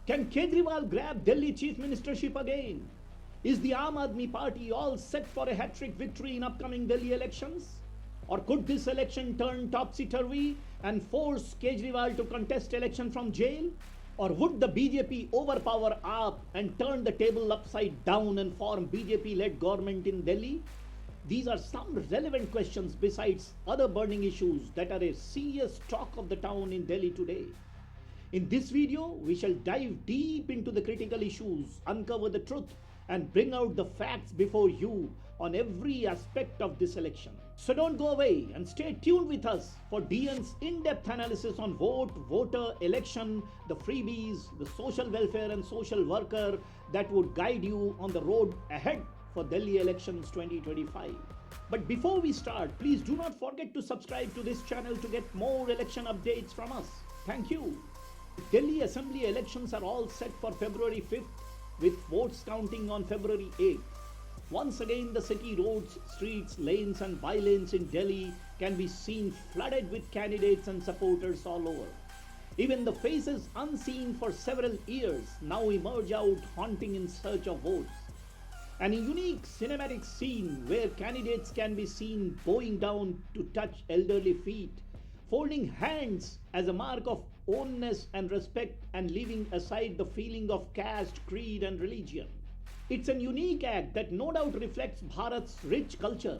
Can Kejriwal grab Delhi Chief Ministership again? Is the Aam Aadmi Party all set for a hat-trick victory in upcoming Delhi elections? Or could this election turn topsy-turvy and force Kejriwal to contest election from jail? Or would the BJP overpower AAP and turn the table upside down and form BJP-led government in Delhi? These are some relevant questions besides other burning issues that are a serious talk of the town in Delhi today. In this video, we shall dive deep into the critical issues, uncover the truth, and bring out the facts before you on every aspect of this election. So don't go away and stay tuned with us for DN's in-depth analysis on vote, voter, election, the freebies, the social welfare and social worker that would guide you on the road ahead for Delhi elections 2025. But before we start, please do not forget to subscribe to this channel to get more election updates from us. Thank you. Delhi Assembly elections are all set for February 5th with votes counting on February 8th. Once again, the city roads, streets, lanes and bylanes in Delhi can be seen flooded with candidates and supporters all over. Even the faces unseen for several years now emerge out haunting in search of votes. And a unique cinematic scene where candidates can be seen bowing down to touch elderly feet, folding hands as a mark of ownness and respect and leaving aside the feeling of caste, creed and religion. It's a unique act that no doubt reflects Bharat's rich culture,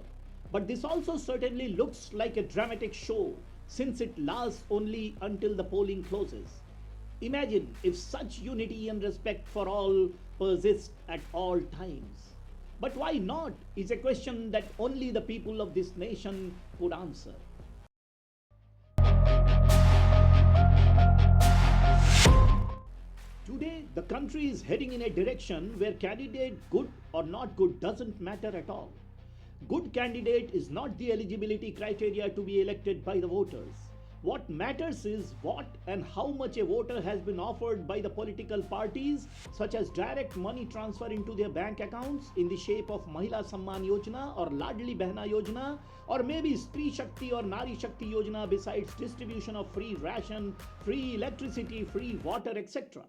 but this also certainly looks like a dramatic show since it lasts only until the polling closes. Imagine if such unity and respect for all persist at all times. But why not is a question that only the people of this nation could answer. Today, the country is heading in a direction where candidate good or not good doesn't matter at all. Good candidate is not the eligibility criteria to be elected by the voters. What matters is what and how much a voter has been offered by the political parties, such as direct money transfer into their bank accounts in the shape of Mahila Samman Yojana or Ladli Behna Yojana, or maybe Stree Shakti or Nari Shakti Yojana, besides distribution of free ration, free electricity, free water, etc.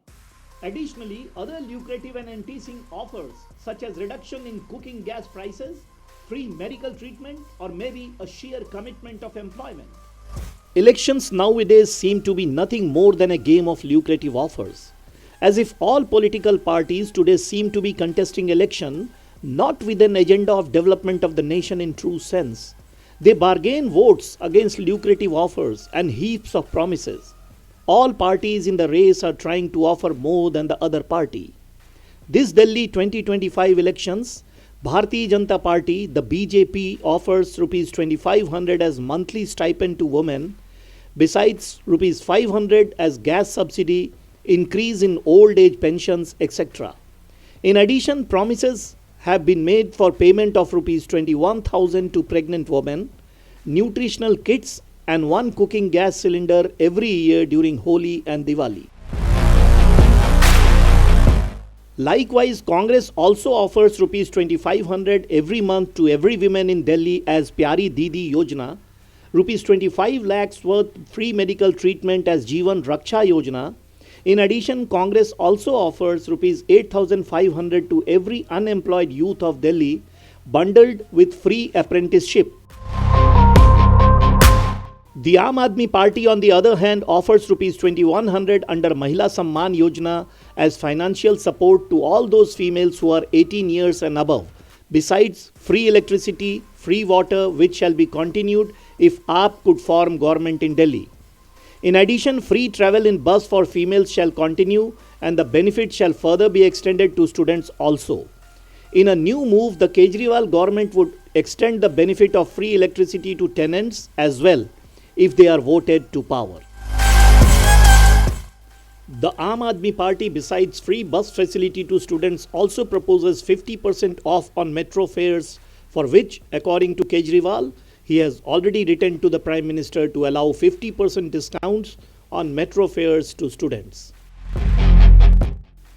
Additionally, other lucrative and enticing offers such as reduction in cooking gas prices, free medical treatment, or maybe a sheer commitment of employment. Elections nowadays seem to be nothing more than a game of lucrative offers, as if all political parties today seem to be contesting election not with an agenda of development of the nation in true sense. They bargain votes against lucrative offers and heaps of promises. All parties in the race are trying to offer more than the other party. This Delhi 2025 elections, Bharatiya Janata Party, the BJP, offers Rs 2500 as monthly stipend to women, besides Rs 500 as gas subsidy, increase in old age pensions, etc. In addition, promises have been made for payment of Rs 21,000 to pregnant women, nutritional kits and one cooking gas cylinder every year during Holi and Diwali. Likewise, Congress also offers Rs 2500 every month to every woman in Delhi as Pyari Didi Yojana, Rs 25 lakhs worth free medical treatment as Jeevan Raksha Yojana. In addition, Congress also offers Rs 8500 to every unemployed youth of Delhi, bundled with free apprenticeship. The Aam Aadmi Party, on the other hand, offers Rs 2100 under Mahila Samman Yojana as financial support to all those females who are 18 years and above, besides free electricity, free water, which shall be continued if AAP could form government in Delhi. In addition, free travel in bus for females shall continue and the benefit shall further be extended to students also. In a new move, the Kejriwal government would extend the benefit of free electricity to tenants as well, if they are voted to power. The Aam Aadmi Party, besides free bus facility to students, also proposes 50% off on metro fares, for which, according to Kejriwal, he has already written to the Prime Minister to allow 50% discounts on metro fares to students.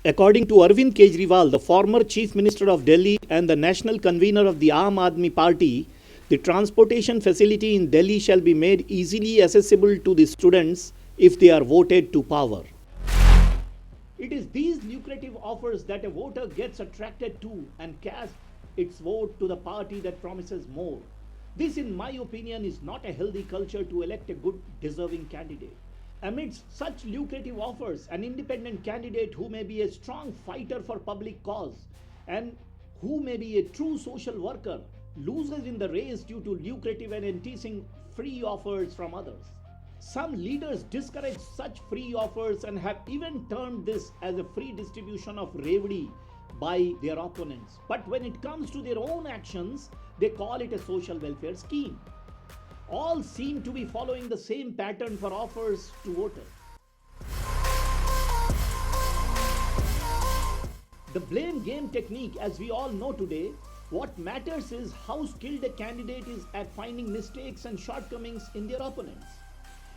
According to Arvind Kejriwal, the former Chief Minister of Delhi and the national convener of the Aam Aadmi Party, the transportation facility in Delhi shall be made easily accessible to the students if they are voted to power. It is these lucrative offers that a voter gets attracted to and casts its vote to the party that promises more. This, in my opinion, is not a healthy culture to elect a good, deserving candidate. Amidst such lucrative offers, an independent candidate who may be a strong fighter for public cause and who may be a true social worker loses in the race due to lucrative and enticing free offers from others. Some leaders discourage such free offers and have even termed this as a free distribution of revenue by their opponents. But when it comes to their own actions, they call it a social welfare scheme. All seem to be following the same pattern for offers to voters. The blame game technique, as we all know today, what matters is how skilled a candidate is at finding mistakes and shortcomings in their opponents.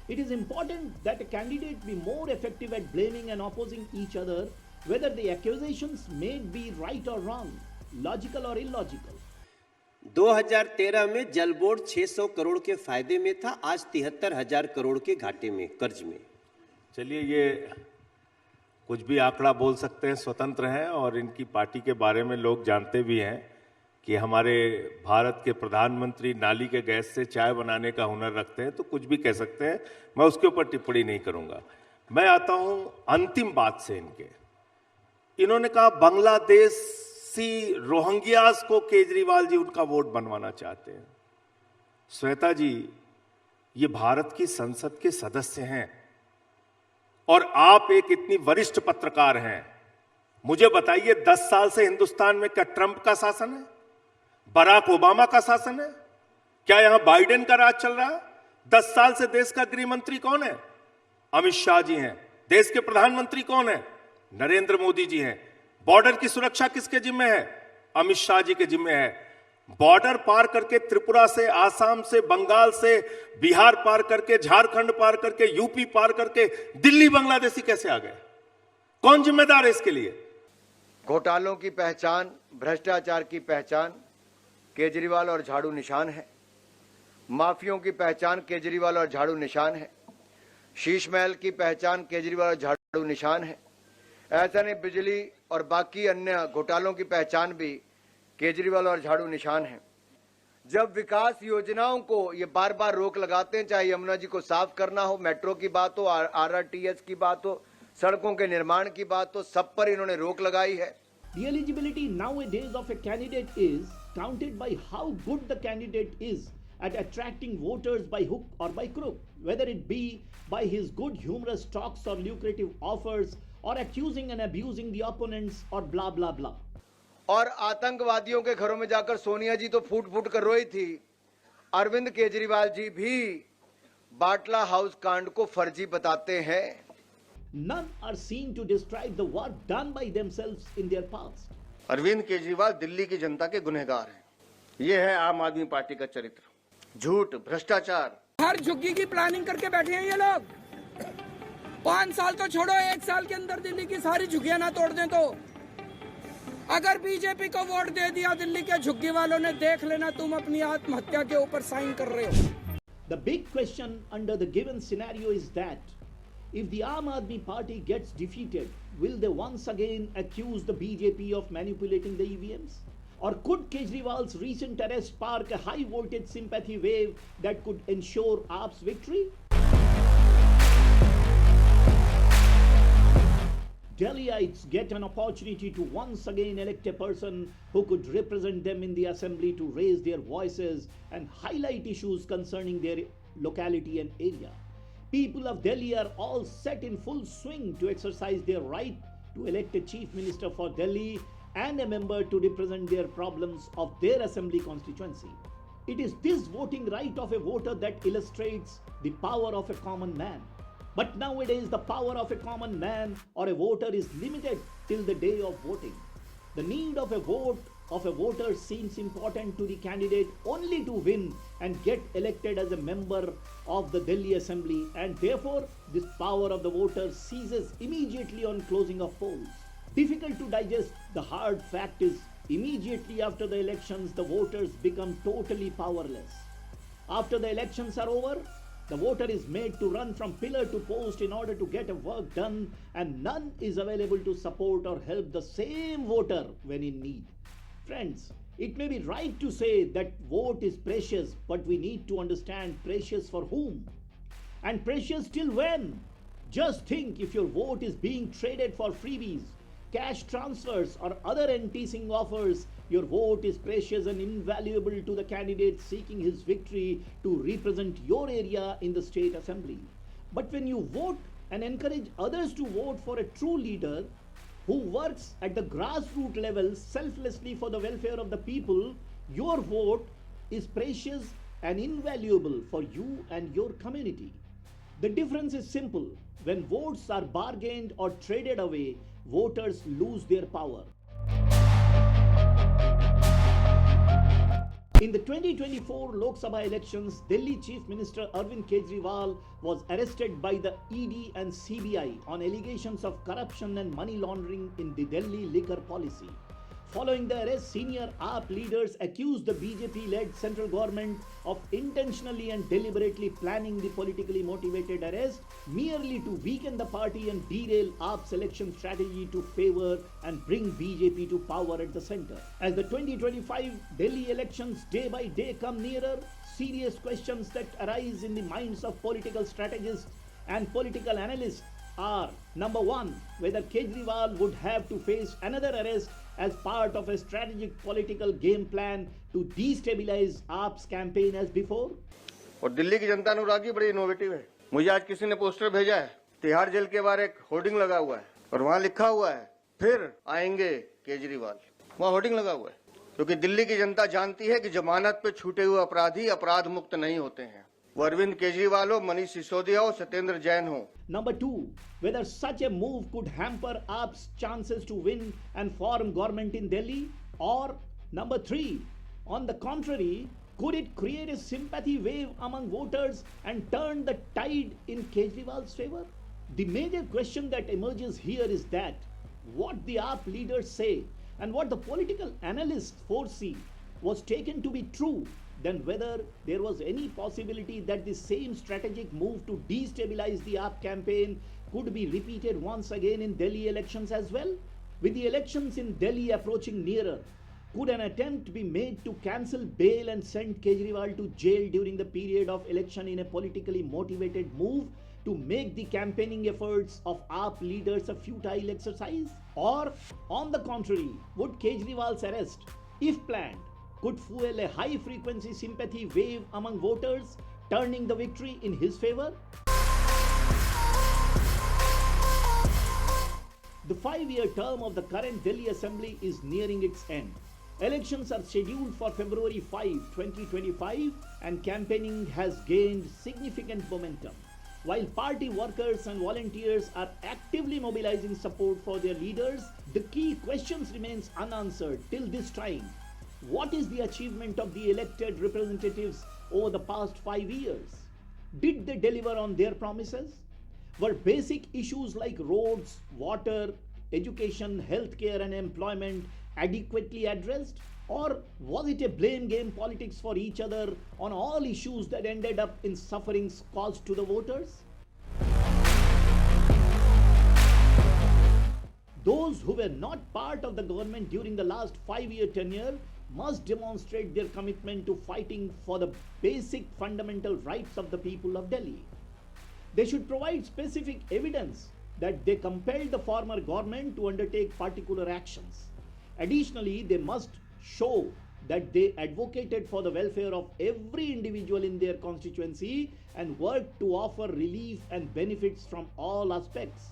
It is important that a candidate be more effective at blaming and opposing each other, whether the accusations made be right or wrong, logical or illogical. 2013 में जल board 600 crore के फायदे में था, आज 73,000 करोड़ के घाटे में, कर्ज में। चलिए, ये कुछ भी आंकड़ा बोल सकते हैं, स्वतंत्र हैं, और इनकी पार्टी के बारे में लोग जानते भी हैं कि हमारे भारत के प्रधानमंत्री नाली के गैस से चाय बनाने का हुनर रखते हैं, तो कुछ भी कह सकते हैं। मैं उसके ऊपर टिप्पणी नहीं करूंगा। मैं आता हूं अंतिम बात से। इन्होंने कहा बांग्लादेशी रोहिंग्यास को केजरीवाल जी उनका वोट बनवाना चाहते हैं। श्वेता जी, ये भारत की संसद के सदस्य हैं और आप एक इतनी वरिष्ठ पत्रकार हैं। मुझे बताइए, 10 साल से हिंदुस्तान में क्या ट्रंप का शासन है? बराक ओबामा का शासन है? क्या यहां बाइडेन का राज चल रहा है? 10 साल से देश का गृह मंत्री कौन है? अमित शाह जी हैं। देश के प्रधानमंत्री कौन है? नरेंद्र मोदी जी हैं। बॉर्डर की सुरक्षा किसके जिम्मे है? अमित शाह जी के जिम्मे है। बॉर्डर पार करके त्रिपुरा से, आसाम से, बंगाल से, बिहार पार करके, झारखंड पार करके, यूपी पार करके दिल्ली बांग्लादेशी कैसे आ गए? कौन जिम्मेदार है इसके लिए? घोटालों की पहचान, भ्रष्टाचार की पहचान केजरीवाल और झाड़ू निशान है। माफियों की पहचान केजरीवाल और झाड़ू निशान है। शीश महल की पहचान केजरीवाल और झाड़ू निशान है। ऐसा नहीं, बिजली और बाकी अन्य घोटालों की पहचान भी केजरीवाल और झाड़ू निशान है। जब विकास योजनाओं को ये बार बार रोक लगाते हैं, चाहे यमुना जी को साफ करना हो, मेट्रो की बात हो, आरआरटीएस की बात हो, सड़कों के निर्माण की बात हो, सब पर इन्होंने रोक लगाई है। The eligibility nowadays of a candidate is counted by how good the candidate is at attracting voters by hook or by crook, whether it be by his good humorous talks or lucrative offers or accusing and abusing the opponents or blah blah blah. और आतंकवादियों के घरों में जाकर सोनिया जी तो फूट फूट कर रोई थी। अरविंद केजरीवाल जी भी बाटला हाउस कांड को फर्जी बताते हैं। None are seen to describe the work done by themselves in their past. Arvind Kejriwal Delhi की जनता के गुनहगार हैं। ये है आम आदमी पार्टी का चरित्र। झूठ, भ्रष्टाचार, हर झुग्गी की प्लानिंग करके बैठे हैं ये लोग। 5 साल तो छोड़ो, 1 साल के अंदर दिल्ली की सारी झुग्गियां ना तोड़ दें तो। अगर बीजेपी को वोट दे दिया दिल्ली के झुग्गी वालों ने, देख लेना तुम अपनी आत्महत्या के ऊपर साइन कर रहे हो। The big question under the given scenario is that if the Aam Aadmi Party gets defeated, will they once again accuse the BJP of manipulating the EVMs? Or could Kejriwal's recent arrest spark a high voltage sympathy wave that could ensure AAP's victory? Delhiites get an opportunity to once again elect a person who could represent them in the assembly to raise their voices and highlight issues concerning their locality and area. People of Delhi are all set in full swing to exercise their right to elect a chief minister for Delhi and a member to represent their problems of their assembly constituency. It is this voting right of a voter that illustrates the power of a common man. But nowadays, the power of a common man or a voter is limited till the day of voting. The need of a voter seems important to the candidate only to win and get elected as a member of the Delhi Assembly, and therefore this power of the voter ceases immediately on closing of polls. Difficult to digest, the hard fact is immediately after the elections the voters become totally powerless. After the elections are over, The voter is made to run from pillar to post in order to get a work done, and none is available to support or help the same voter when in need. Friends, it may be right to say that vote is precious, but we need to understand precious for whom? And precious till when? Just think if your vote is being traded for freebies, cash transfers, or other enticing offers, your vote is precious and invaluable to the candidate seeking his victory to represent your area in the state assembly. But when you vote and encourage others to vote for a true leader who works at the grassroots level selflessly for the welfare of the people, your vote is precious and invaluable for you and your community. The difference is simple. When votes are bargained or traded away, voters lose their power. In the 2024 Lok Sabha elections, Delhi Chief Minister Arvind Kejriwal was arrested by the ED and CBI on allegations of corruption and money laundering in the Delhi liquor policy. Following the arrest, senior AAP leaders accused the BJP-led central government of intentionally and deliberately planning the politically motivated arrest merely to weaken the party and derail AAP's election strategy to favor and bring BJP to power at the center. As the 2025 Delhi elections day by day come nearer, serious questions that arise in the minds of political strategists and political analysts are: number one, whether Kejriwal would have to face another arrest as part of a strategic political game plan to destabilize AAP's campaign as before. और दिल्ली की जनता अनुरागी बड़ी innovative है। मुझे आज किसी ने poster भेजा है, तिहाड़ जेल के बाहर एक होर्डिंग लगा हुआ है और वहाँ लिखा हुआ है, फिर आएंगे केजरीवाल। वहाँ होर्डिंग लगा हुआ है, क्योंकि दिल्ली की जनता जानती है कि जमानत पे छूटे हुए अपराधी अपराध मुक्त नहीं होते हैं। वो अरविंद केजरीवाल हो, मनीष सिसोदिया हो, सत्येंद्र जैन हो। Number two, whether such a move could hamper AAP's chances to win and form government in Delhi, or number three, on the contrary, could it create a sympathy wave among voters and turn the tide in Kejriwal's favor? The major question that emerges here is that what the AAP leaders say and what the political analysts foresee was taken to be true, then whether there was any possibility that the same strategic move to destabilize the AAP campaign could be repeated once again in Delhi elections as well. With the elections in Delhi approaching nearer, could an attempt be made to cancel bail and send Kejriwal to jail during the period of election in a politically motivated move to make the campaigning efforts of AAP leaders a futile exercise? Or, on the contrary, would Kejriwal's arrest, if planned, could fuel a high-frequency sympathy wave among voters, turning the victory in his favor? The 5-year term of the current Delhi Assembly is nearing its end. Elections are scheduled for February 5, 2025, and campaigning has gained significant momentum. While party workers and volunteers are actively mobilizing support for their leaders, the key questions remains unanswered till this time. What is the achievement of the elected representatives over the past 5 years? Did they deliver on their promises? Were basic issues like roads, water, education, healthcare and employment adequately addressed? Or was it a blame game politics for each other on all issues that ended up in sufferings caused to the voters? Those who were not part of the government during the last 5-year tenure must demonstrate their commitment to fighting for the basic fundamental rights of the people of Delhi. They should provide specific evidence that they compelled the former government to undertake particular actions. Additionally, they must show that they advocated for the welfare of every individual in their constituency and worked to offer relief and benefits from all aspects.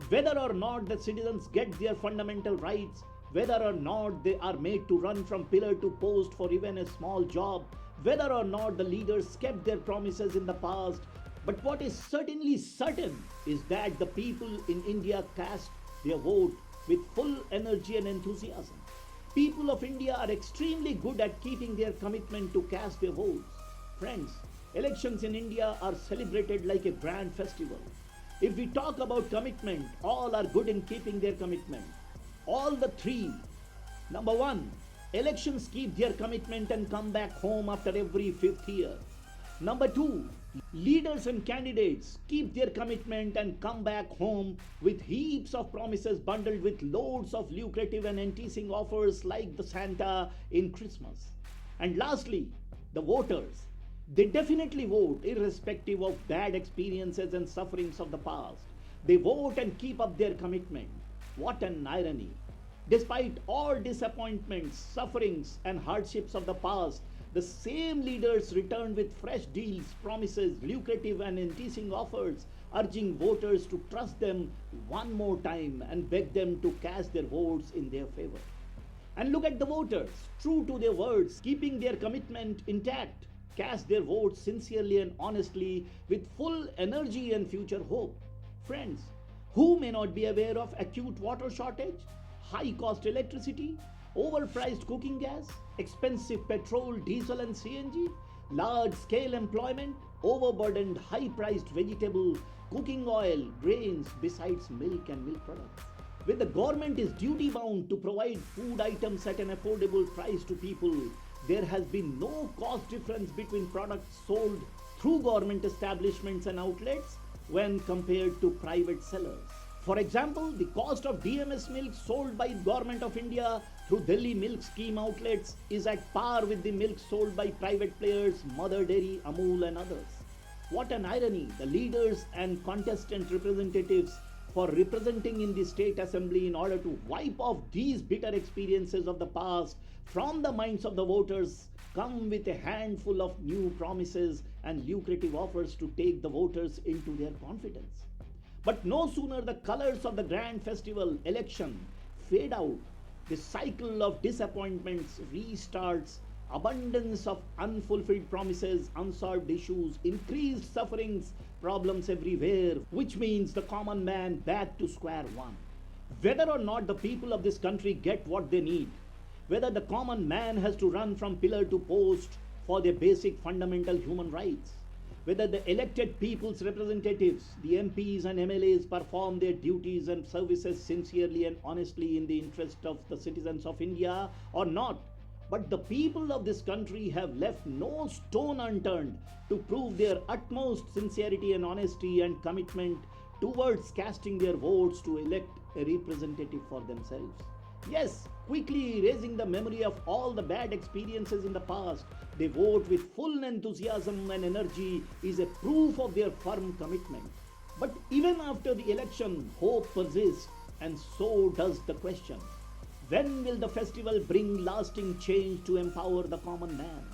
Whether or not the citizens get their fundamental rights, whether or not they are made to run from pillar to post for even a small job, whether or not the leaders kept their promises in the past, but what is certainly certain is that the people in India cast their vote with full energy and enthusiasm. People of India are extremely good at keeping their commitment to cast their votes. Friends, elections in India are celebrated like a grand festival. If we talk about commitment, all are good in keeping their commitment. All the three. Number one, Elections keep their commitment and come back home after every fifth year. Number two, leaders and candidates keep their commitment and come back home with heaps of promises bundled with loads of lucrative and enticing offers like the Santa in Christmas. And lastly, the voters. They definitely vote irrespective of bad experiences and sufferings of the past. They vote and keep up their commitment. What an irony. Despite all disappointments, sufferings, and hardships of the past, the same leaders return with fresh deals, promises, lucrative and enticing offers, urging voters to trust them one more time and beg them to cast their votes in their favor. And look at the voters, true to their words, keeping their commitment intact, cast their votes sincerely and honestly with full energy and future hope. Friends, who may not be aware of acute water shortage, high cost electricity, overpriced cooking gas, expensive petrol, diesel and CNG, large scale employment, overburdened high priced vegetable, cooking oil, grains besides milk and milk products. Where the government is duty bound to provide food items at an affordable price to people, there has been no cost difference between products sold through government establishments and outlets when compared to private sellers. For example, the cost of DMS milk sold by Government of India through Delhi milk scheme outlets is at par with the milk sold by private players, Mother Dairy, Amul and others. What an irony, the leaders and contestant representatives for representing in the state assembly in order to wipe off these bitter experiences of the past from the minds of the voters come with a handful of new promises and lucrative offers to take the voters into their confidence. But no sooner the colors of the grand festival election fade out, the cycle of disappointments restarts, abundance of unfulfilled promises, unsolved issues, increased sufferings, problems everywhere, which means the common man back to square one. Whether or not the people of this country get what they need, whether the common man has to run from pillar to post for their basic fundamental human rights, whether the elected people's representatives, the MPs and MLAs perform their duties and services sincerely and honestly in the interest of the citizens of India or not. But the people of this country have left no stone unturned to prove their utmost sincerity and honesty and commitment towards casting their votes to elect a representative for themselves. Yes, quickly erasing the memory of all the bad experiences in the past, they vote with full enthusiasm and energy is a proof of their firm commitment. But even after the election, hope persists, and so does the question. When will the festival bring lasting change to empower the common man?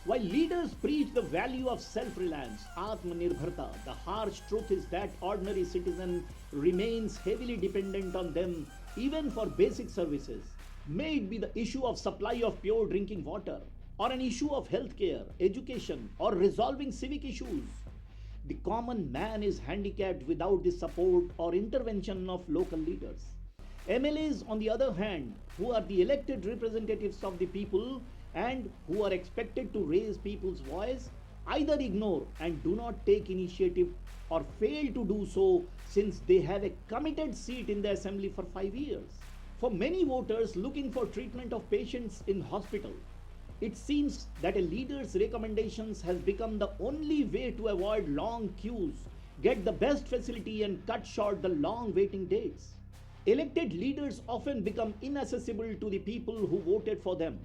While leaders preach the value of self-reliance, Atmanirbharta, the harsh truth is that ordinary citizen remains heavily dependent on them even for basic services. May it be the issue of supply of pure drinking water, or an issue of healthcare, education, or resolving civic issues. The common man is handicapped without the support or intervention of local leaders. MLAs, on the other hand, who are the elected representatives of the people and who are expected to raise people's voice, either ignore and do not take initiative or fail to do so since they have a committed seat in the assembly for 5 years. For many voters looking for treatment of patients in hospital, it seems that a leader's recommendations has become the only way to avoid long queues, get the best facility and cut short the long waiting dates. Elected leaders often become inaccessible to the people who voted for them.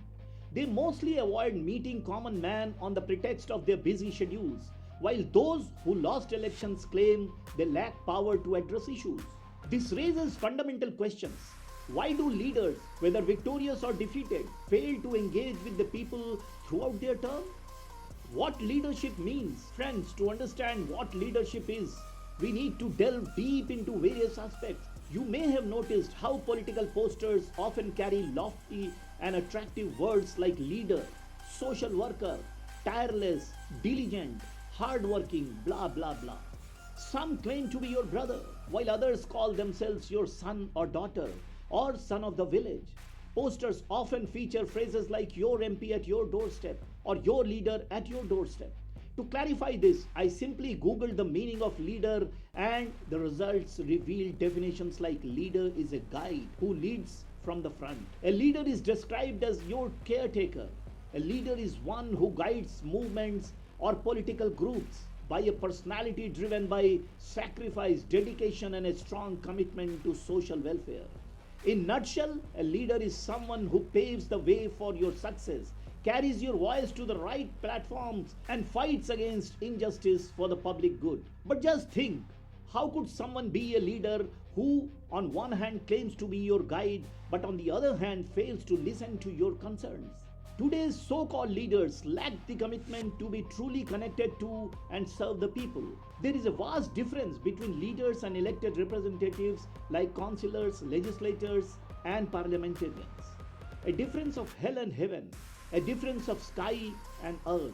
They mostly avoid meeting common man on the pretext of their busy schedules, while those who lost elections claim they lack power to address issues. This raises fundamental questions. Why do leaders, whether victorious or defeated, fail to engage with the people throughout their term? What leadership means? Friends, to understand what leadership is, we need to delve deep into various aspects. You may have noticed how political posters often carry lofty and attractive words like leader, social worker, tireless, diligent, hardworking, blah blah blah. Some claim to be your brother, while others call themselves your son or daughter, or son of the village. Posters often feature phrases like your MP at your doorstep or your leader at your doorstep. To clarify this, I simply googled the meaning of leader and the results revealed definitions like leader is a guide who leads from the front. A leader is described as your caretaker. A leader is one who guides movements or political groups by a personality driven by sacrifice, dedication, and a strong commitment to social welfare. In nutshell, a leader is someone who paves the way for your success, carries your voice to the right platforms, and fights against injustice for the public good. But just think, how could someone be a leader who, on one hand, claims to be your guide, but on the other hand, fails to listen to your concerns? Today's so-called leaders lack the commitment to be truly connected to and serve the people. There is a vast difference between leaders and elected representatives like councillors, legislators, and parliamentarians. A difference of hell and heaven, a difference of sky and earth.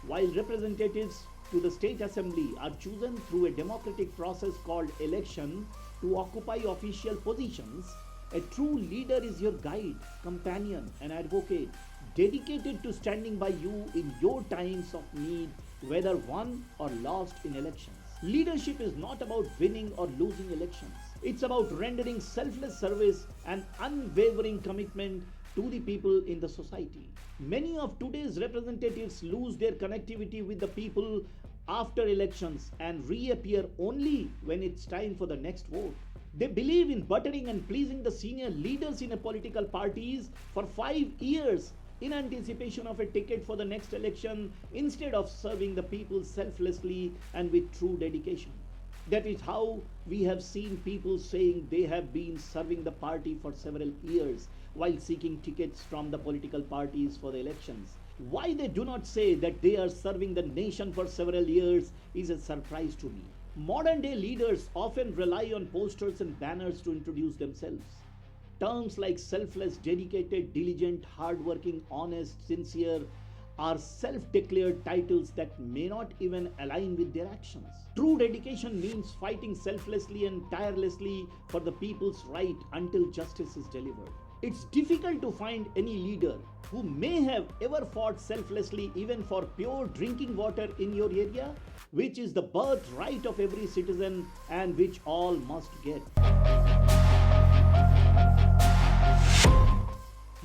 While representatives to the state assembly are chosen through a democratic process called election to occupy official positions, a true leader is your guide, companion, and advocate, dedicated to standing by you in your times of need, whether won or lost in elections. Leadership is not about winning or losing elections. It's about rendering selfless service and unwavering commitment to the people in the society. Many of today's representatives lose their connectivity with the people after elections and reappear only when it's time for the next vote. They believe in buttering and pleasing the senior leaders in a political parties for 5 years in anticipation of a ticket for the next election instead of serving the people selflessly and with true dedication. That is how we have seen people saying they have been serving the party for several years while seeking tickets from the political parties for the elections. Why they do not say that they are serving the nation for several years is a surprise to me. Modern day leaders often rely on posters and banners to introduce themselves. Terms like selfless, dedicated, diligent, hardworking, honest, sincere are self-declared titles that may not even align with their actions. True dedication means fighting selflessly and tirelessly for the people's right until justice is delivered. It's difficult to find any leader who may have ever fought selflessly even for pure drinking water in your area, which is the birthright of every citizen and which all must get.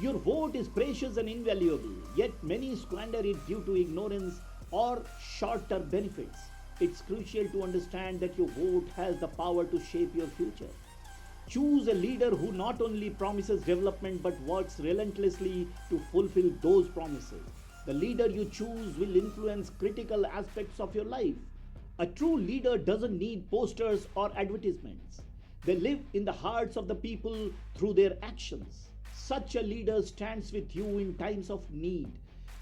Your vote is precious and invaluable, yet many squander it due to ignorance or short-term benefits. It's crucial to understand that your vote has the power to shape your future. Choose a leader who not only promises development but works relentlessly to fulfill those promises. The leader you choose will influence critical aspects of your life. A true leader doesn't need posters or advertisements. They live in the hearts of the people through their actions. Such a leader stands with you in times of need,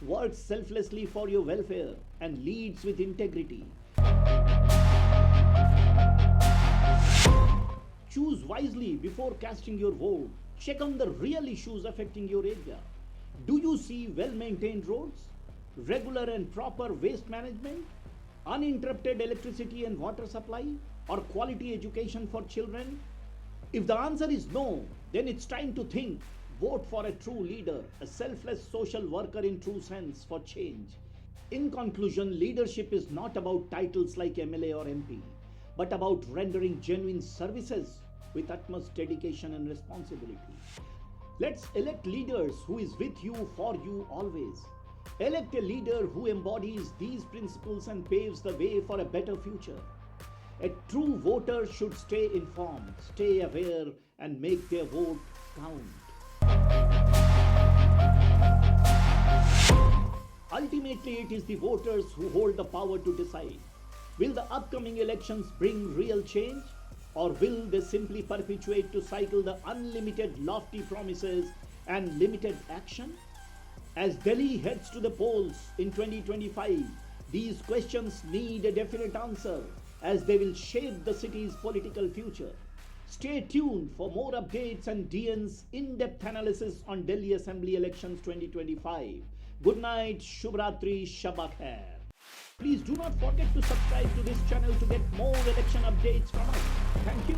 works selflessly for your welfare, and leads with integrity. Choose wisely before casting your vote. Check on the real issues affecting your area. Do you see well-maintained roads, regular and proper waste management, uninterrupted electricity and water supply, or quality education for children? If the answer is no, then it's time to think. Vote for a true leader, a selfless social worker in true sense for change. In conclusion, leadership is not about titles like MLA or MP, but about rendering genuine services with utmost dedication and responsibility. Let's elect leaders who is with you, for you always. Elect a leader who embodies these principles and paves the way for a better future. A true voter should stay informed, stay aware, and make their vote count. Ultimately, it is the voters who hold the power to decide. Will the upcoming elections bring real change, or will they simply perpetuate to cycle the unlimited lofty promises and limited action? As Delhi heads to the polls in 2025, these questions need a definite answer as they will shape the city's political future. Stay tuned for more updates and DN's in-depth analysis on Delhi Assembly Elections 2025. Good night, Shubhratri, Shabba Khair. Please do not forget to subscribe to this channel to get more election updates from us. Thank you.